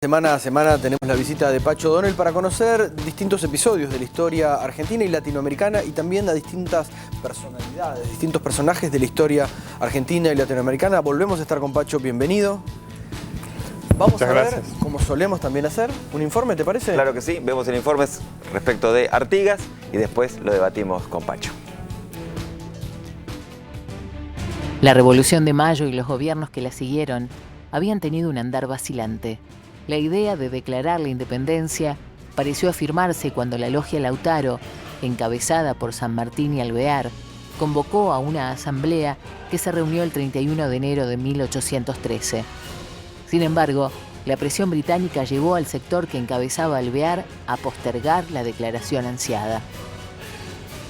Semana a semana tenemos la visita de Pacho O'Donnell para conocer distintos episodios de la historia argentina y latinoamericana y también a distintas personalidades, distintos personajes de la historia argentina y latinoamericana. Volvemos a estar con Pacho, bienvenido. Vamos a ver, como solemos también hacer, un informe, ¿te parece? Claro que sí, vemos el informe respecto de Artigas y después lo debatimos con Pacho. La Revolución de Mayo y los gobiernos que la siguieron habían tenido un andar vacilante. La idea de declarar la independencia pareció afirmarse cuando la Logia Lautaro, encabezada por San Martín y Alvear, convocó a una asamblea que se reunió el 31 de enero de 1813. Sin embargo, la presión británica llevó al sector que encabezaba Alvear a postergar la declaración ansiada.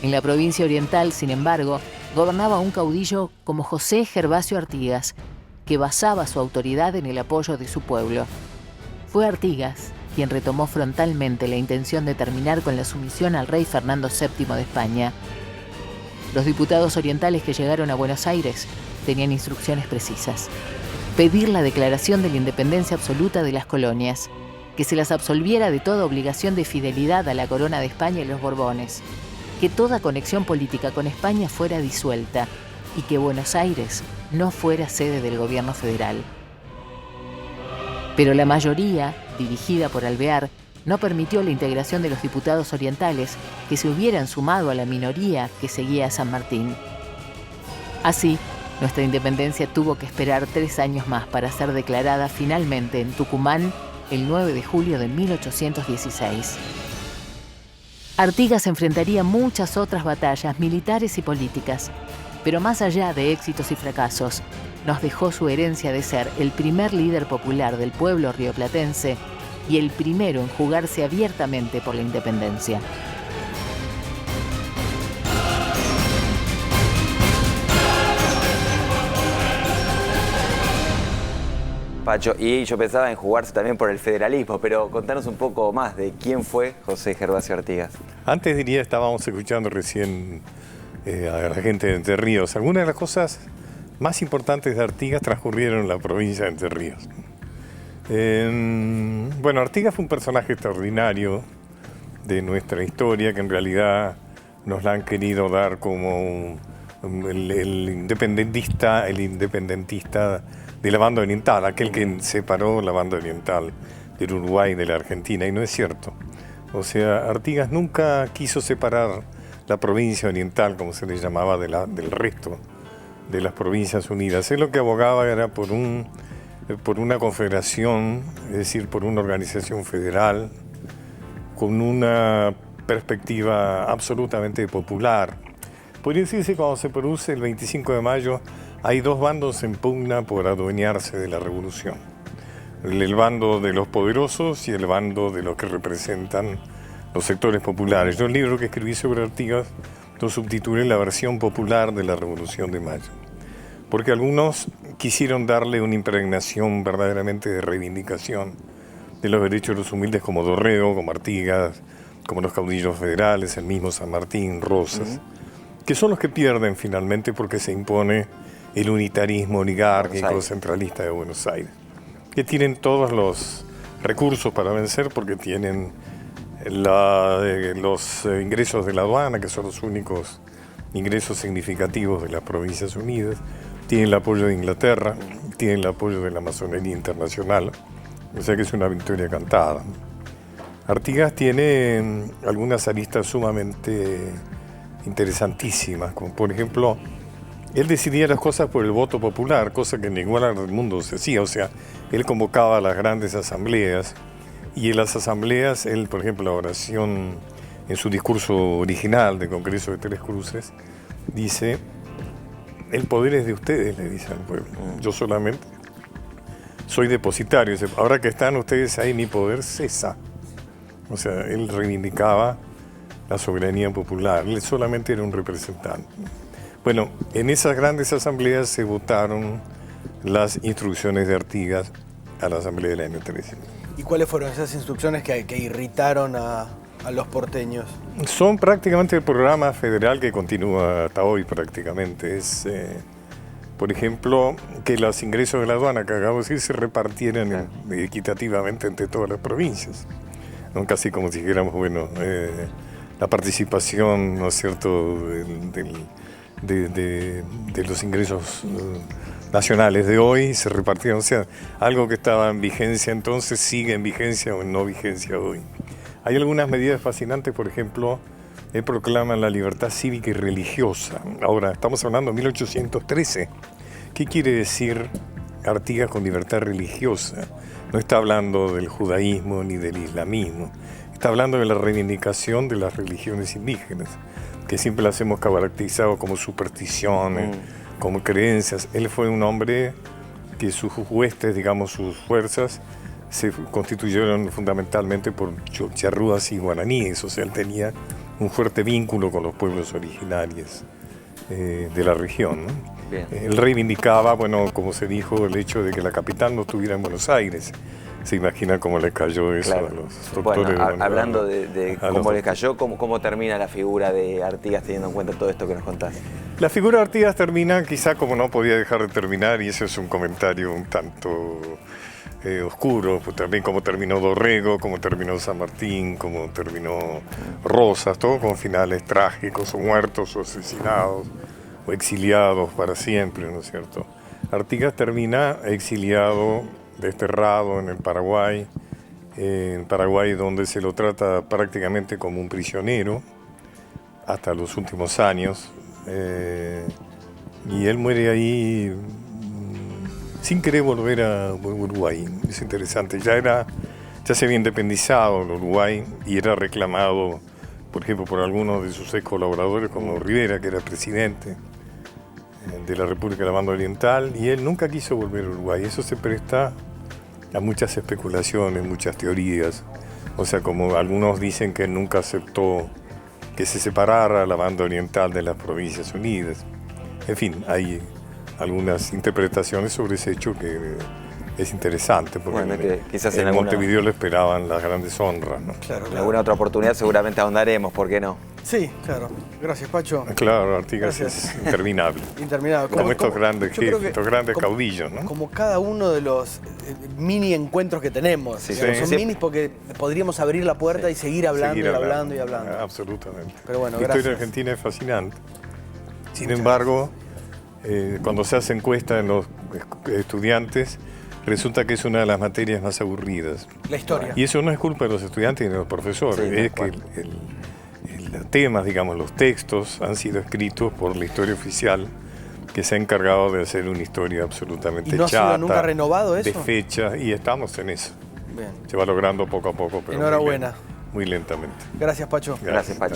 En la provincia oriental, sin embargo, gobernaba un caudillo como José Gervasio Artigas, que basaba su autoridad en el apoyo de su pueblo. Fue Artigas quien retomó frontalmente la intención de terminar con la sumisión al rey Fernando VII de España. Los diputados orientales que llegaron a Buenos Aires tenían instrucciones precisas: pedir la declaración de la independencia absoluta de las colonias, que se las absolviera de toda obligación de fidelidad a la corona de España y los Borbones, que toda conexión política con España fuera disuelta y que Buenos Aires no fuera sede del gobierno federal. Pero la mayoría, dirigida por Alvear, no permitió la integración de los diputados orientales que se hubieran sumado a la minoría que seguía a San Martín. Así, nuestra independencia tuvo que esperar 3 años más para ser declarada finalmente en Tucumán el 9 de julio de 1816. Artigas enfrentaría muchas otras batallas militares y políticas, pero más allá de éxitos y fracasos, nos dejó su herencia de ser el primer líder popular del pueblo rioplatense y el primero en jugarse abiertamente por la independencia. Pacho, y yo pensaba en jugarse también por el federalismo, pero contanos un poco más de quién fue José Gervasio Artigas. Antes diría, estábamos escuchando recién a la gente de Entre Ríos. Algunas de las cosas más importantes de Artigas transcurrieron en la provincia de Entre Ríos. Bueno, Artigas fue un personaje extraordinario de nuestra historia que en realidad nos la han querido dar como el independentista de la banda oriental, aquel que separó la banda oriental del Uruguay y de la Argentina, y no es cierto. O sea, Artigas nunca quiso separar la provincia oriental, como se le llamaba, del resto de las provincias unidas. Él lo que abogaba era por una confederación, es decir, por una organización federal, con una perspectiva absolutamente popular. Podría decirse que cuando se produce el 25 de mayo, hay 2 bandos en pugna por adueñarse de la revolución. El bando de los poderosos y el bando de los que representan los sectores populares. Yo el libro que escribí sobre Artigas lo subtitulé La versión popular de la Revolución de Mayo, porque algunos quisieron darle una impregnación verdaderamente de reivindicación de los derechos de los humildes, como Dorrego, como Artigas, como los caudillos federales, el mismo San Martín, Rosas, que son los que pierden finalmente porque se impone el unitarismo oligárquico centralista de Buenos Aires, que tienen todos los recursos para vencer porque tienen los ingresos de la aduana, que son los únicos ingresos significativos de las Provincias Unidas, tienen el apoyo de Inglaterra, tienen el apoyo de la masonería internacional, o sea que es una victoria cantada. Artigas tiene algunas aristas sumamente interesantísimas, como por ejemplo, él decidía las cosas por el voto popular, cosa que en ningún lugar del mundo se hacía. O sea, él convocaba a las grandes asambleas y en las asambleas, él, por ejemplo, la oración en su discurso original de Congreso de Tres Cruces, dice: el poder es de ustedes, le dice al pueblo. Yo solamente soy depositario. Dice, ahora que están ustedes ahí, mi poder cesa. O sea, él reivindicaba la soberanía popular. Él solamente era un representante. Bueno, en esas grandes asambleas se votaron las instrucciones de Artigas a la asamblea del año 13. ¿Y cuáles fueron esas instrucciones que irritaron a los porteños? Son prácticamente el programa federal que continúa hasta hoy prácticamente. Es por ejemplo, que los ingresos de la aduana, que acabo de decir, se repartieran equitativamente entre todas las provincias. ¿No? Casi como si dijéramos, bueno, la participación, ¿no es cierto?, de los ingresos nacionales de hoy se repartieron. O sea, algo que estaba en vigencia entonces sigue en vigencia o en no vigencia hoy. Hay algunas medidas fascinantes, por ejemplo, él proclama la libertad cívica y religiosa. Ahora, estamos hablando de 1813. ¿Qué quiere decir Artigas con libertad religiosa? No está hablando del judaísmo ni del islamismo. Está hablando de la reivindicación de las religiones indígenas, que siempre las hemos caracterizado como supersticiones, como creencias. Él fue un hombre que sus huestes, digamos, sus fuerzas, se constituyeron fundamentalmente por charrúas y guaraníes. O sea, él tenía un fuerte vínculo con los pueblos originarios de la región, ¿no? Él reivindicaba, bueno, como se dijo, el hecho de que la capital no estuviera en Buenos Aires. Se imagina cómo le cayó eso a los doctores. Bueno, hablando de cómo le cayó, ¿cómo termina la figura de Artigas teniendo en cuenta todo esto que nos contás? La figura de Artigas termina quizá como no podía dejar de terminar, y eso es un comentario un tanto oscuro, pues también como terminó Dorrego, como terminó San Martín, como terminó Rosas, todo con finales trágicos, o muertos, o asesinados, o exiliados para siempre, ¿no es cierto? Artigas termina exiliado, desterrado en el Paraguay, donde se lo trata prácticamente como un prisionero hasta los últimos años, y él muere ahí sin querer volver a Uruguay. Es interesante, ya se había independizado el Uruguay y era reclamado, por ejemplo, por algunos de sus ex colaboradores, como Rivera, que era presidente de la República de la Banda Oriental, y él nunca quiso volver a Uruguay. Eso se presta a muchas especulaciones, muchas teorías. O sea, como algunos dicen que nunca aceptó que se separara la Banda Oriental de las Provincias Unidas. En fin, hay algunas interpretaciones sobre ese hecho que es interesante, porque bueno, que quizás en Montevideo le esperaban las grandes honras, ¿no? Claro, En alguna otra oportunidad seguramente ahondaremos, ¿por qué no? Sí, claro. Gracias, Pacho. Claro, Artigas Gracias. es interminable. Interminable. Como estos grandes yo creo jefes, que estos grandes caudillos, ¿no? Como cada uno de los mini encuentros que tenemos. Sí, Digamos, sí. Son minis porque podríamos abrir la puerta y seguir hablando y hablando y hablando. Absolutamente. Pero bueno, la historia gracias. argentina es fascinante. Sin embargo, cuando se hace encuesta en los estudiantes, resulta que es una de las materias más aburridas. La historia. Y eso no es culpa de los estudiantes ni de los profesores, Sí, es que los temas, digamos, los textos han sido escritos por la historia oficial, que se ha encargado de hacer una historia absolutamente ¿Y no ha sido chata, nunca renovado eso? de fecha, y estamos en eso. Bien. Se va logrando poco a poco, pero Enhorabuena. muy lentamente. Gracias, Pacho. Gracias, Pacho.